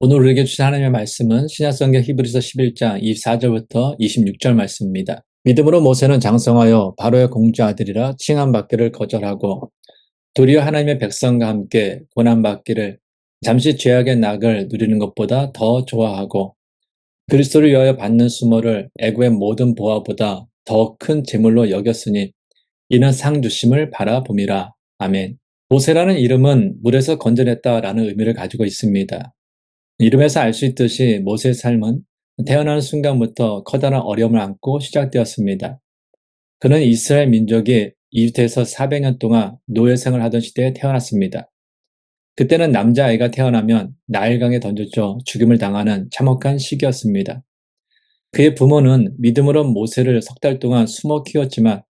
오늘 우리에게 주신 하나님의 말씀은 신약성경 히브리서 11장 24절부터 26절 말씀입니다. 믿음으로 모세는 장성하여 바로의 공주 아들이라 칭함받기를 거절하고 도리어 하나님의 백성과 함께 고난받기를 잠시 죄악의 낙을 누리는 것보다 더 좋아하고 그리스도를 위하여 받는 수모를 애고의 모든 보화보다 더 큰 재물로 여겼으니 이는 상 주심을 바라봄이라. 아멘. 모세라는 이름은 물에서 건져냈다라는 의미를 가지고 있습니다. 이름에서 알 수 있듯이 모세의 삶은 태어나는 순간부터 커다란 어려움을 안고 시작되었습니다. 그는 이스라엘 민족이 이집트에서 400년 동안 노예 생활을 하던 시대에 태어났습니다. 그때는 남자아이가 태어나면 나일강에 던져져 죽임을 당하는 참혹한 시기였습니다. 그의 부모는 믿음으로 모세를 석 달 동안 숨어 키웠지만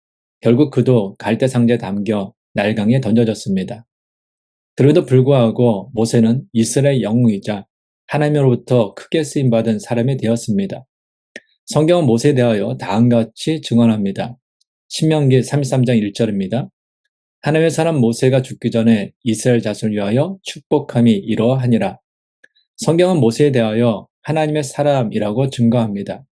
결국 그도 갈대 상자에 담겨 나일강에 던져졌습니다. 그럼에도 불구하고 모세는 이스라엘 영웅이자 하나님으로부터 크게 쓰임받은 사람이 되었습니다. 성경은 모세에 대하여 다음과 같이 증언합니다. 신명기 33장 1절입니다. 하나님의 사람 모세가 죽기 전에 이스라엘 자손을 위하여 축복함이 이러하니라. 성경은 모세에 대하여 하나님의 사람이라고 증거합니다.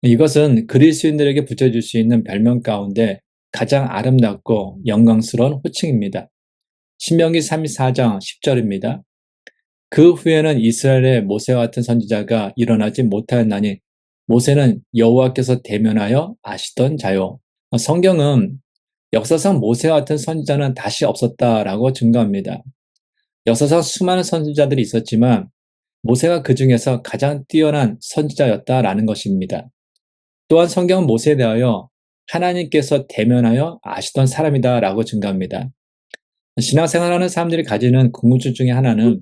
이것은 그리스도인들에게 붙여줄 수 있는 별명 가운데 가장 아름답고 영광스러운 호칭입니다. 신명기 34장 10절입니다. 그 후에는 이스라엘의 모세와 같은 선지자가 일어나지 못하였나니 모세는 여호와께서 대면하여 아시던 자요. 성경은 역사상 모세와 같은 선지자는 다시 없었다라고 증거합니다. 역사상 수많은 선지자들이 있었지만 모세가 그 중에서 가장 뛰어난 선지자였다라는 것입니다. 또한 성경은 모세에 대하여 하나님께서 대면하여 아시던 사람이다라고 증거합니다. 신앙생활하는 사람들이 가지는 궁금증 중에 하나는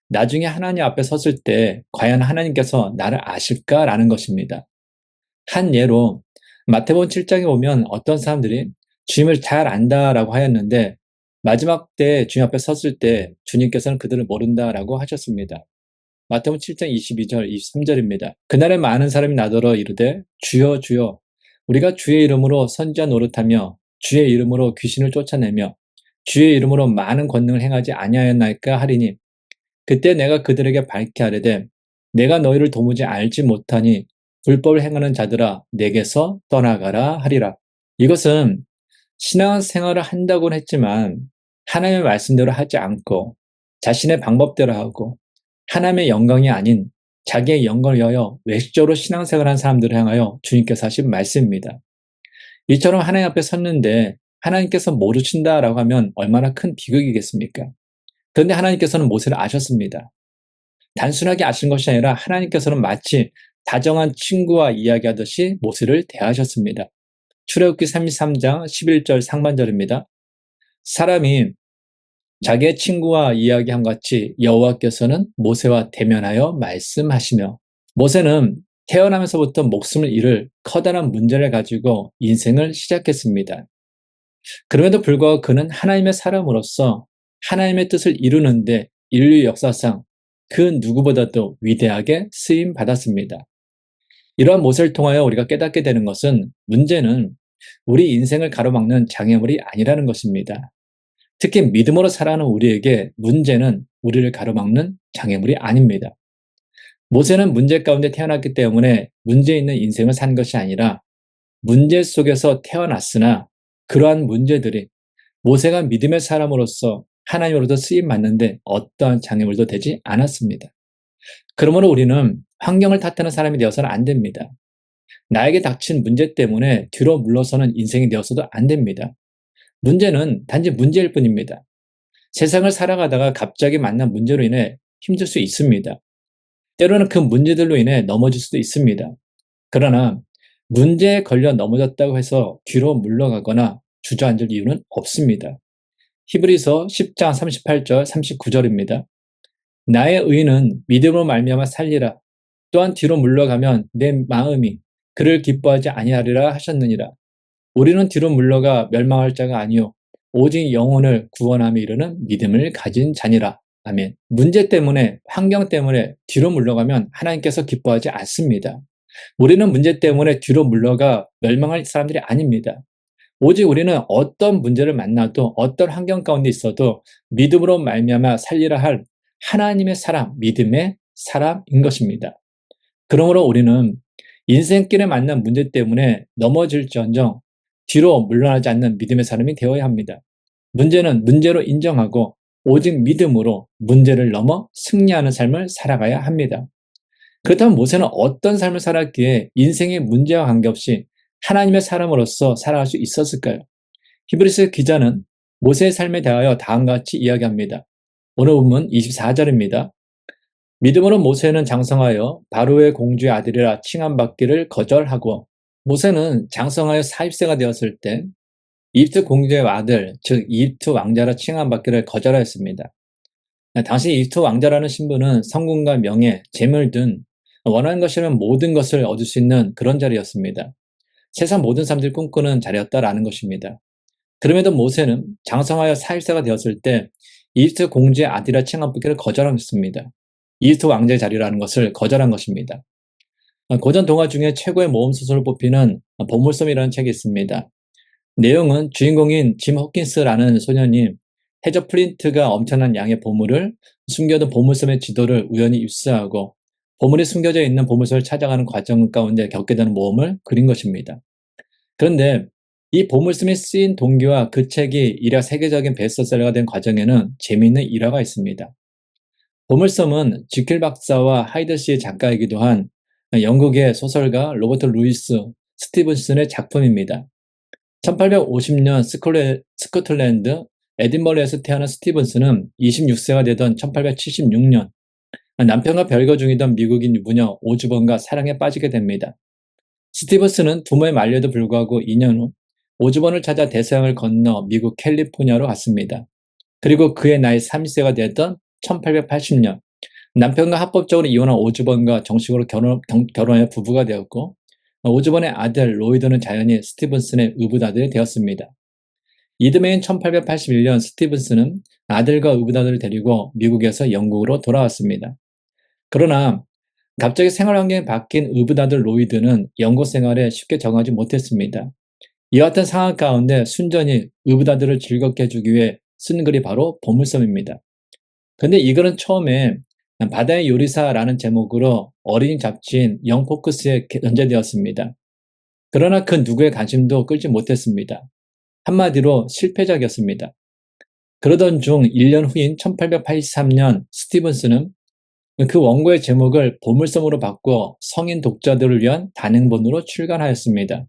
나중에 하나님 앞에 섰을 때 과연 하나님께서 나를 아실까라는 것입니다. 한 예로 마태복음 7장에 보면 어떤 사람들이 주님을 잘 안다라고 하였는데 마지막 때 주님 앞에 섰을 때 주님께서는 그들을 모른다라고 하셨습니다. 마태복음 7장 22절, 23절입니다. 그날에 많은 사람이 나더러 이르되 주여 주여 우리가 주의 이름으로 선지자 노릇하며 주의 이름으로 귀신을 쫓아내며 주의 이름으로 많은 권능을 행하지 아니하였나이까 하리니 그때 내가 그들에게 밝게 하려되 내가 너희를 도무지 알지 못하니 불법을 행하는 자들아 내게서 떠나가라 하리라. 이것은 신앙생활을 한다고는 했지만 하나님의 말씀대로 하지 않고 자신의 방법대로 하고 하나님의 영광이 아닌 자기의 영광을 위하여 외식적으로 신앙생활을 한 사람들을 향하여 주님께서 하신 말씀입니다. 이처럼 하나님 앞에 섰는데 하나님께서 모르신다라고 하면 얼마나 큰 비극이겠습니까? 그런데 하나님께서는 모세를 아셨습니다. 단순하게 아신 것이 아니라 하나님께서는 마치 다정한 친구와 이야기하듯이 모세를 대하셨습니다. 출애굽기 33장 11절 상반절입니다. 사람이 자기의 친구와 이야기한 같이 여호와께서는 모세와 대면하여 말씀하시며 모세는 태어나면서부터 목숨을 잃을 커다란 문제를 가지고 인생을 시작했습니다. 그럼에도 불구하고 그는 하나님의 사람으로서 하나님의 뜻을 이루는데 인류 역사상 그 누구보다도 위대하게 쓰임 받았습니다. 이러한 모세를 통하여 우리가 깨닫게 되는 것은 문제는 우리 인생을 가로막는 장애물이 아니라는 것입니다. 특히 믿음으로 살아가는 우리에게 문제는 우리를 가로막는 장애물이 아닙니다. 모세는 문제 가운데 태어났기 때문에 문제 있는 인생을 산 것이 아니라 문제 속에서 태어났으나 그러한 문제들이 모세가 믿음의 사람으로서 하나님으로부터 쓰임받는데 어떠한 장애물도 되지 않았습니다. 그러므로 우리는 환경을 탓하는 사람이 되어서는 안 됩니다. 나에게 닥친 문제 때문에 뒤로 물러서는 인생이 되어서도 안 됩니다. 문제는 단지 문제일 뿐입니다. 세상을 살아가다가 갑자기 만난 문제로 인해 힘들 수 있습니다. 때로는 그 문제들로 인해 넘어질 수도 있습니다. 그러나 문제에 걸려 넘어졌다고 해서 뒤로 물러가거나 주저앉을 이유는 없습니다. 히브리서 10장 38절 39절입니다. 나의 의는 믿음으로 말미암아 살리라. 또한 뒤로 물러가면 내 마음이 그를 기뻐하지 아니하리라 하셨느니라. 우리는 뒤로 물러가 멸망할 자가 아니요 오직 영혼을 구원함에 이르는 믿음을 가진 자니라. 아멘. 문제 때문에 환경 때문에 뒤로 물러가면 하나님께서 기뻐하지 않습니다. 우리는 문제 때문에 뒤로 물러가 멸망할 사람들이 아닙니다. 오직 우리는 어떤 문제를 만나도 어떤 환경 가운데 있어도 믿음으로 말미암아 살리라 할 하나님의 사람, 믿음의 사람인 것입니다. 그러므로 우리는 인생길에 만난 문제 때문에 넘어질지언정 뒤로 물러나지 않는 믿음의 사람이 되어야 합니다. 문제는 문제로 인정하고 오직 믿음으로 문제를 넘어 승리하는 삶을 살아가야 합니다. 그렇다면 모세는 어떤 삶을 살았기에 인생의 문제와 관계없이 하나님의 사람으로서 살아갈 수 있었을까요? 히브리서 기자는 모세의 삶에 대하여 다음과 같이 이야기합니다. 오늘 본문 24절입니다. 믿음으로 모세는 장성하여 바로의 공주의 아들이라 칭함받기를 거절하고, 모세는 장성하여 40세가 되었을 때 이집트 공주의 아들, 즉 이집트 왕자라 칭함받기를 거절하였습니다. 당시 이집트 왕자라는 신분은 성공과 명예, 재물 등 원하는 것이라면 모든 것을 얻을 수 있는 그런 자리였습니다. 세상 모든 사람들이 꿈꾸는 자리였다라는 것입니다. 그럼에도 모세는 장성하여 40세가 되었을 때 이집트 공주의 아들이라 칭함받기를 거절했습니다. 이집트 왕자의 자리라는 것을 거절한 것입니다. 고전 동화 중에 최고의 모험 소설을 뽑히는 보물섬이라는 책이 있습니다. 내용은 주인공인 짐 호킨스라는 소년이 해저 플린트가 엄청난 양의 보물을 숨겨둔 보물섬의 지도를 우연히 입수하고 보물이 숨겨져 있는 보물섬을 찾아가는 과정 가운데 겪게 되는 모험을 그린 것입니다. 그런데 이 보물섬에 쓰인 동기와 그 책이 이라 세계적인 베스트셀러가 된 과정에는 재미있는 일화가 있습니다. 보물섬은 지킬 박사와 하이드 시의 작가이기도 한 영국의 소설가 로버트 루이스 스티븐슨의 작품입니다. 1850년 스코틀랜드 에딘버러에서 태어난 스티븐슨은 26세가 되던 1876년 남편과 별거 중이던 미국인 유부녀 오즈번과 사랑에 빠지게 됩니다. 스티븐슨은 부모의 만류에도 불구하고 2년 후 오즈번을 찾아 대서양을 건너 미국 캘리포니아로 갔습니다. 그리고 그의 나이 30세가 되었던 1880년 남편과 합법적으로 이혼한 오즈번과 정식으로 결혼해 부부가 되었고, 오즈번의 아들 로이드는 자연히 스티븐슨의 의붓아들이 되었습니다. 이듬해인 1881년 스티븐슨은 아들과 의붓아들을 데리고 미국에서 영국으로 돌아왔습니다. 그러나 갑자기 생활 환경이 바뀐 의붓아들 로이드는 영국 생활에 쉽게 적응하지 못했습니다. 이와 같은 상황 가운데 순전히 의붓아들을 즐겁게 해주기 위해 쓴 글이 바로 보물섬입니다. 근데 이 글은 처음에 바다의 요리사라는 제목으로 어린이 잡지인 영포크스에 연재되었습니다. 그러나 그 누구의 관심도 끌지 못했습니다. 한마디로 실패작이었습니다. 그러던 중 1년 후인 1883년 스티븐슨은 그 원고의 제목을 보물섬으로 바꿔 성인 독자들을 위한 단행본으로 출간하였습니다.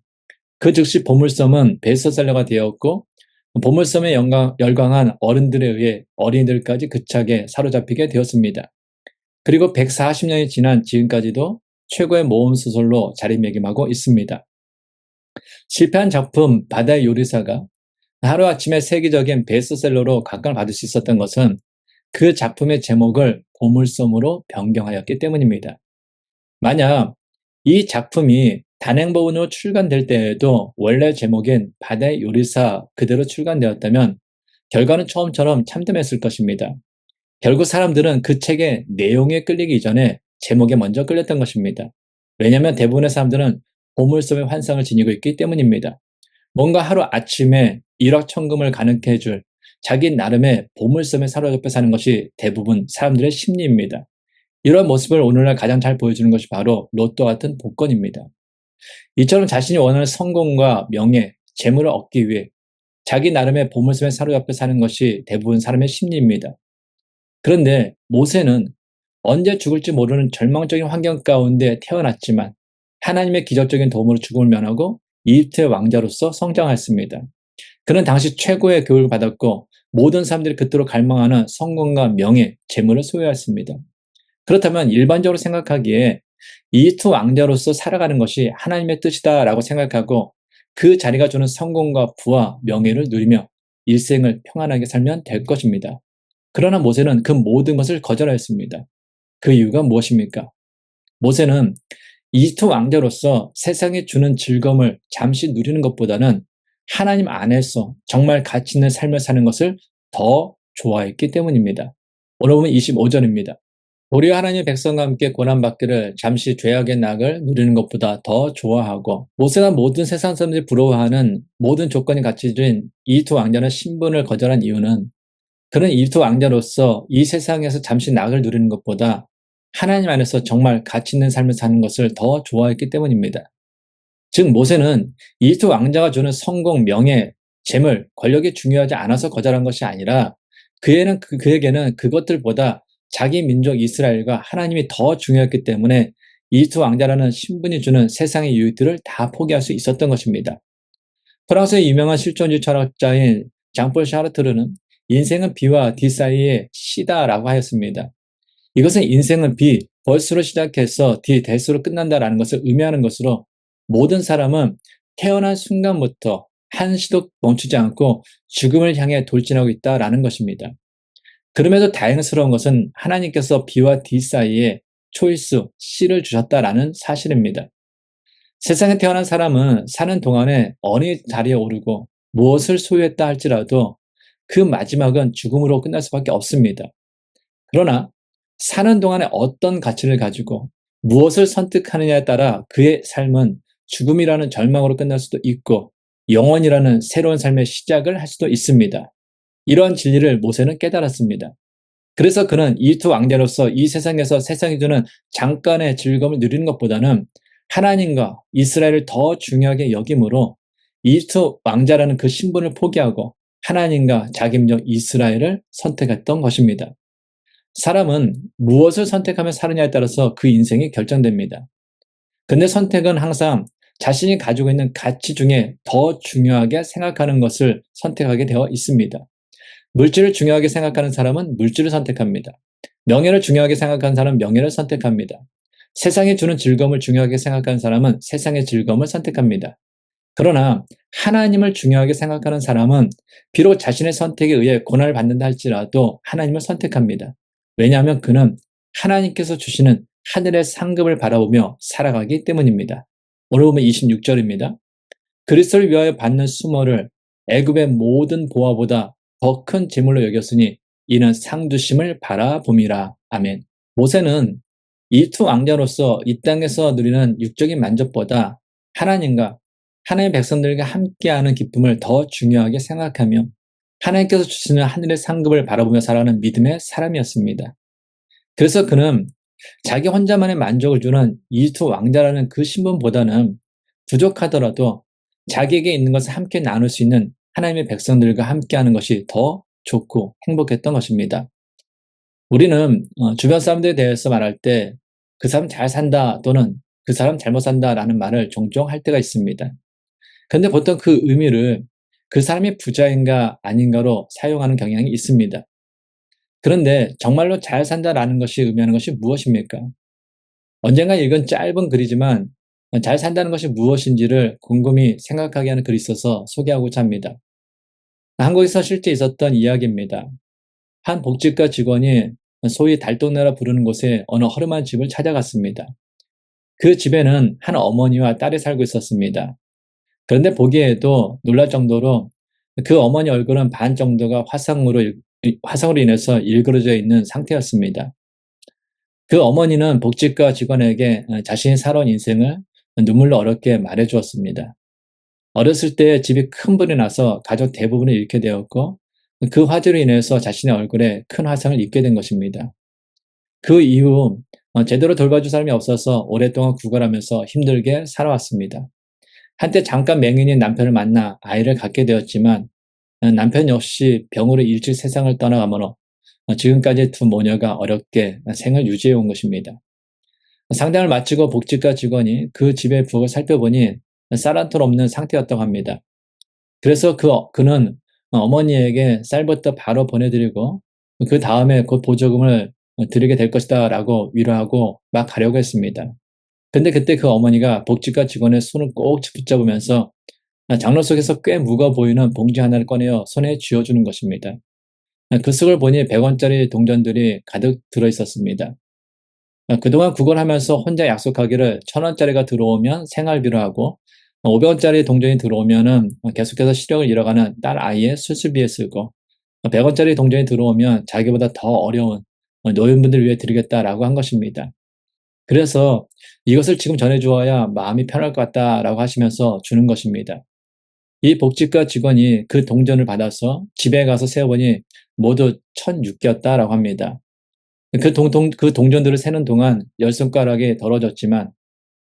그 즉시 보물섬은 베스트셀러가 되었고, 보물섬에 열광한 어른들에 의해 어린이들까지 그 착에 사로잡히게 되었습니다. 그리고 140년이 지난 지금까지도 최고의 모험 소설로 자리매김하고 있습니다. 실패한 작품 바다의 요리사가 하루아침에 세계적인 베스트셀러로 각광을 받을 수 있었던 것은 그 작품의 제목을 보물섬으로 변경하였기 때문입니다. 만약 이 작품이 단행본으로 출간될 때에도 원래 제목인 바다의 요리사 그대로 출간되었다면 결과는 처음처럼 참담했을 것입니다. 결국 사람들은 그 책의 내용에 끌리기 이전에 제목에 먼저 끌렸던 것입니다. 왜냐하면 대부분의 사람들은 보물섬의 환상을 지니고 있기 때문입니다. 뭔가 하루 아침에 일확천금을 가능케 해줄 자기 나름의 보물섬에 사로잡혀 사는 것이 대부분 사람들의 심리입니다. 이런 모습을 오늘날 가장 잘 보여주는 것이 바로 로또 같은 복권입니다. 이처럼 자신이 원하는 성공과 명예, 재물을 얻기 위해 자기 나름의 보물섬에 사로잡혀 사는 것이 대부분 사람의 심리입니다. 그런데 모세는 언제 죽을지 모르는 절망적인 환경 가운데 태어났지만 하나님의 기적적인 도움으로 죽음을 면하고 이집트의 왕자로서 성장하였습니다. 그는 당시 최고의 교육을 받았고 모든 사람들이 그토록 갈망하는 성공과 명예, 재물을 소유했습니다. 그렇다면 일반적으로 생각하기에 이집트 왕자로서 살아가는 것이 하나님의 뜻이다라고 생각하고 그 자리가 주는 성공과 부와 명예를 누리며 일생을 평안하게 살면 될 것입니다. 그러나 모세는 그 모든 것을 거절하였습니다. 그 이유가 무엇입니까? 모세는 이집트 왕자로서 세상에 주는 즐거움을 잠시 누리는 것보다는 하나님 안에서 정말 가치 있는 삶을 사는 것을 더 좋아했기 때문입니다. 오늘 보면 25절입니다. 도리어 하나님의 백성과 함께 고난받기를 잠시 죄악의 낙을 누리는 것보다 더 좋아하고, 모세가 모든 세상 사람들이 부러워하는 모든 조건이 갖춰진 이집트 왕자는 신분을 거절한 이유는 그는 이집트 왕자로서 이 세상에서 잠시 낙을 누리는 것보다 하나님 안에서 정말 가치 있는 삶을 사는 것을 더 좋아했기 때문입니다. 즉 모세는 이집트 왕자가 주는 성공, 명예, 재물, 권력이 중요하지 않아서 거절한 것이 아니라 그에게는 그것들보다 자기 민족 이스라엘과 하나님이 더 중요했기 때문에 이집트 왕자라는 신분이 주는 세상의 유익들을 다 포기할 수 있었던 것입니다. 프랑스의 유명한 실존주의 철학자인 장폴 샤르트르는 인생은 B와 D 사이의 C다라고 하였습니다. 이것은 인생은 B, 벌스로 시작해서 D, 대수로 끝난다라는 것을 의미하는 것으로 모든 사람은 태어난 순간부터 한시도 멈추지 않고 죽음을 향해 돌진하고 있다라는 것입니다. 그럼에도 다행스러운 것은 하나님께서 B와 D 사이에 초이스 C를 주셨다라는 사실입니다. 세상에 태어난 사람은 사는 동안에 어느 자리에 오르고 무엇을 소유했다 할지라도 그 마지막은 죽음으로 끝날 수밖에 없습니다. 그러나 사는 동안에 어떤 가치를 가지고 무엇을 선택하느냐에 따라 그의 삶은 죽음이라는 절망으로 끝날 수도 있고 영원이라는 새로운 삶의 시작을 할 수도 있습니다. 이러한 진리를 모세는 깨달았습니다. 그래서 그는 이집트 왕자로서 이 세상에서 세상이 주는 잠깐의 즐거움을 누리는 것보다는 하나님과 이스라엘을 더 중요하게 여김으로 이집트 왕자라는 그 신분을 포기하고 하나님과 자기 민족 이스라엘을 선택했던 것입니다. 사람은 무엇을 선택하며 사느냐에 따라서 그 인생이 결정됩니다. 근데 선택은 항상 자신이 가지고 있는 가치 중에 더 중요하게 생각하는 것을 선택하게 되어 있습니다. 물질을 중요하게 생각하는 사람은 물질을 선택합니다. 명예를 중요하게 생각하는 사람은 명예를 선택합니다. 세상이 주는 즐거움을 중요하게 생각하는 사람은 세상의 즐거움을 선택합니다. 그러나 하나님을 중요하게 생각하는 사람은 비록 자신의 선택에 의해 고난을 받는다 할지라도 하나님을 선택합니다. 왜냐하면 그는 하나님께서 주시는 하늘의 상급을 바라보며 살아가기 때문입니다. 오늘 보면 26절입니다. 그리스도를 위하여 받는 수모를 애굽의 모든 보화보다 더 큰 재물로 여겼으니 이는 상주심을 바라봄이라. 아멘. 모세는 이집트 왕자로서 이 땅에서 누리는 육적인 만족보다 하나님과 하나님의 백성들과 함께하는 기쁨을 더 중요하게 생각하며 하나님께서 주시는 하늘의 상급을 바라보며 살아가는 믿음의 사람이었습니다. 그래서 그는 자기 혼자만의 만족을 주는 이집트 왕자라는 그 신분보다는 부족하더라도 자기에게 있는 것을 함께 나눌 수 있는 하나님의 백성들과 함께하는 것이 더 좋고 행복했던 것입니다. 우리는 주변 사람들에 대해서 말할 때 그 사람 잘 산다 또는 그 사람 잘못 산다라는 말을 종종 할 때가 있습니다. 그런데 보통 그 의미를 그 사람이 부자인가 아닌가로 사용하는 경향이 있습니다. 그런데 정말로 잘 산다라는 것이 의미하는 것이 무엇입니까? 언젠가 읽은 짧은 글이지만 잘 산다는 것이 무엇인지를 곰곰이 생각하게 하는 글이 있어서 소개하고자 합니다. 한국에서 실제 있었던 이야기입니다. 한 복지과 직원이 소위 달동네라 부르는 곳에 어느 허름한 집을 찾아갔습니다. 그 집에는 한 어머니와 딸이 살고 있었습니다. 그런데 보기에도 놀랄 정도로 그 어머니 얼굴은 반 정도가 화상으로 인해서 일그러져 있는 상태였습니다. 그 어머니는 복지과 직원에게 자신이 살아온 인생을 눈물로 어렵게 말해주었습니다. 어렸을 때 집이 큰 불이 나서 가족 대부분을 잃게 되었고 그 화재로 인해서 자신의 얼굴에 큰 화상을 입게 된 것입니다. 그 이후 제대로 돌봐줄 사람이 없어서 오랫동안 구걸하면서 힘들게 살아왔습니다. 한때 잠깐 맹인인 남편을 만나 아이를 갖게 되었지만 남편 역시 병으로 일찍 세상을 떠나가므로 지금까지 두 모녀가 어렵게 생을 유지해 온 것입니다. 상담을 마치고 복지과 직원이 그 집의 부엌을 살펴보니 쌀 한 톨 없는 상태였다고 합니다. 그래서 그는 어머니에게 쌀부터 바로 보내드리고 그 다음에 곧 보조금을 드리게 될 것이다 라고 위로하고 막 가려고 했습니다. 근데 그때 그 어머니가 복지과 직원의 손을 꼭 붙잡으면서 장로 속에서 꽤 무거워 보이는 봉지 하나를 꺼내어 손에 쥐어주는 것입니다. 그 속을 보니 100원짜리 동전들이 가득 들어있었습니다. 그동안 구걸하면서 혼자 약속하기를 1000원짜리가 들어오면 생활비로 하고 500원짜리 동전이 들어오면은 계속해서 시력을 잃어가는 딸 아이의 수술비에 쓰고 100원짜리 동전이 들어오면 자기보다 더 어려운 노인분들을 위해 드리겠다라고 한 것입니다. 그래서 이것을 지금 전해주어야 마음이 편할 것 같다라고 하시면서 주는 것입니다. 이 복지과 직원이 그 동전을 받아서 집에 가서 세어보니 모두 1006개였다라고 합니다. 그 동전들을 세는 동안 열 손가락이 더러워졌지만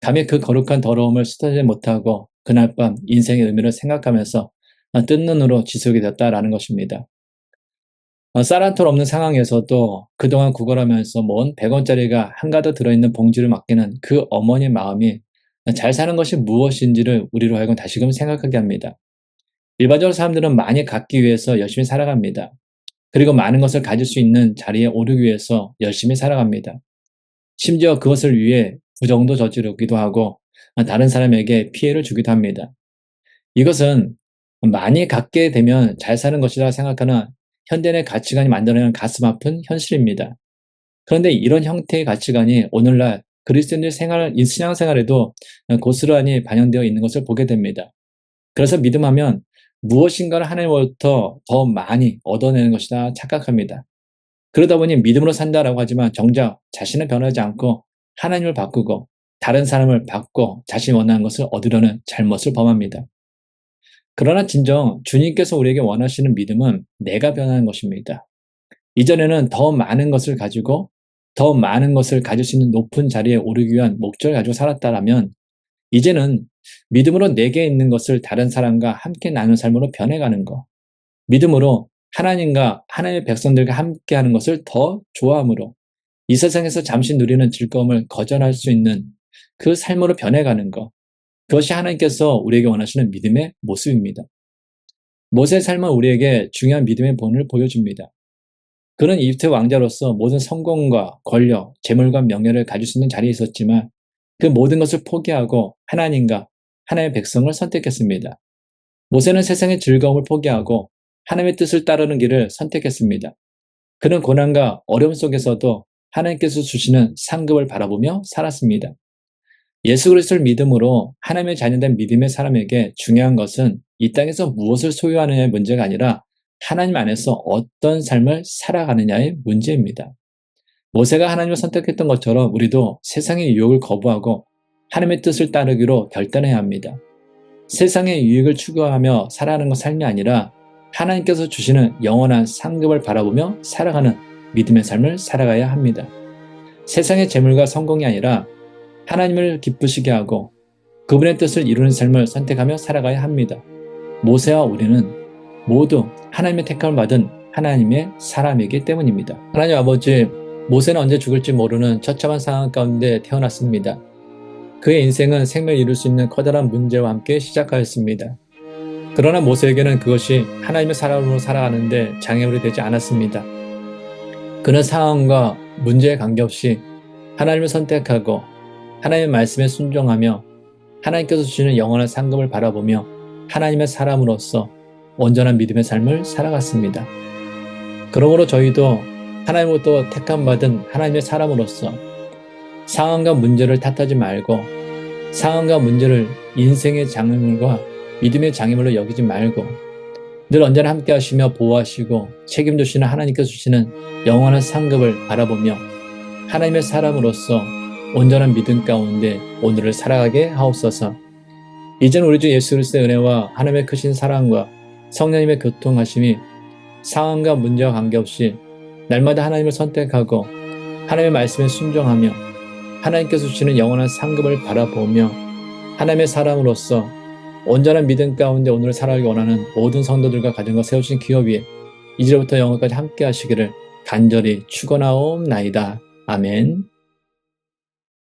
감히 그 거룩한 더러움을 수탈하지 못하고 그날 밤 인생의 의미를 생각하면서 뜬 눈으로 지속이 됐다라는 것입니다. 쌀 한 톨 없는 상황에서도 그동안 구걸하면서 모은 100원짜리가 한가득 들어있는 봉지를 맡기는 그 어머니의 마음이 잘 사는 것이 무엇인지를 우리로 하여금 다시금 생각하게 합니다. 일반적으로 사람들은 많이 갖기 위해서 열심히 살아갑니다. 그리고 많은 것을 가질 수 있는 자리에 오르기 위해서 열심히 살아갑니다. 심지어 그것을 위해 부정도 저지르기도 하고 다른 사람에게 피해를 주기도 합니다. 이것은 많이 갖게 되면 잘 사는 것이라 생각하는 현대인의 가치관이 만들어내는 가슴 아픈 현실입니다. 그런데 이런 형태의 가치관이 오늘날 그리스도인들 신앙생활에도 고스란히 반영되어 있는 것을 보게 됩니다. 그래서 믿음하면 무엇인가를 하나님으로부터 더 많이 얻어내는 것이다 착각합니다. 그러다 보니 믿음으로 산다라고 하지만 정작 자신은 변하지 않고 하나님을 바꾸고 다른 사람을 바꿔 자신이 원하는 것을 얻으려는 잘못을 범합니다. 그러나 진정 주님께서 우리에게 원하시는 믿음은 내가 변하는 것입니다. 이전에는 더 많은 것을 가지고 더 많은 것을 가질 수 있는 높은 자리에 오르기 위한 목적을 가지고 살았다라면 이제는 믿음으로 내게 있는 것을 다른 사람과 함께 나눈 삶으로 변해가는 것. 믿음으로 하나님과 하나님의 백성들과 함께 하는 것을 더 좋아함으로 이 세상에서 잠시 누리는 즐거움을 거절할 수 있는 그 삶으로 변해가는 것. 그것이 하나님께서 우리에게 원하시는 믿음의 모습입니다. 모세의 삶은 우리에게 중요한 믿음의 본을 보여줍니다. 그는 이집트 왕자로서 모든 성공과 권력, 재물과 명예를 가질 수 있는 자리에 있었지만 그 모든 것을 포기하고 하나님과 하나님의 백성을 선택했습니다. 모세는 세상의 즐거움을 포기하고 하나님의 뜻을 따르는 길을 선택했습니다. 그는 고난과 어려움 속에서도 하나님께서 주시는 상급을 바라보며 살았습니다. 예수 그리스도를 믿음으로 하나님의 자녀된 믿음의 사람에게 중요한 것은 이 땅에서 무엇을 소유하느냐의 문제가 아니라 하나님 안에서 어떤 삶을 살아가느냐의 문제입니다. 모세가 하나님을 선택했던 것처럼 우리도 세상의 유혹을 거부하고 하나님의 뜻을 따르기로 결단해야 합니다. 세상의 유익을 추구하며 살아가는 것 삶이 아니라 하나님께서 주시는 영원한 상급을 바라보며 살아가는 믿음의 삶을 살아가야 합니다. 세상의 재물과 성공이 아니라 하나님을 기쁘시게 하고 그분의 뜻을 이루는 삶을 선택하며 살아가야 합니다. 모세와 우리는 모두 하나님의 택함을 받은 하나님의 사람이기 때문입니다. 하나님 아버지, 모세는 언제 죽을지 모르는 처참한 상황 가운데 태어났습니다. 그의 인생은 생명을 이룰 수 있는 커다란 문제와 함께 시작하였습니다. 그러나 모세에게는 그것이 하나님의 사람으로 살아가는데 장애물이 되지 않았습니다. 그는 상황과 문제에 관계없이 하나님을 선택하고 하나님의 말씀에 순종하며 하나님께서 주시는 영원한 상급을 바라보며 하나님의 사람으로서 온전한 믿음의 삶을 살아갔습니다. 그러므로 저희도 하나님으로부터 택함받은 하나님의 사람으로서 상황과 문제를 탓하지 말고 상황과 문제를 인생의 장애물과 믿음의 장애물로 여기지 말고 늘 언제나 함께 하시며 보호하시고 책임지시는 하나님께서 주시는 영원한 상급을 바라보며 하나님의 사람으로서 온전한 믿음 가운데 오늘을 살아가게 하옵소서. 이제는 우리 주 예수 그리스도의 은혜와 하나님의 크신 사랑과 성령님의 교통하심이 상황과 문제와 관계없이 날마다 하나님을 선택하고 하나님의 말씀에 순종하며 하나님께서 주시는 영원한 상급을 바라보며 하나님의 사람으로서 온전한 믿음 가운데 오늘을 살아가기 원하는 모든 성도들과 가정과 세우신 기업 위에 이제부터 영원까지 함께 하시기를 간절히 축원하옵나이다. 아멘.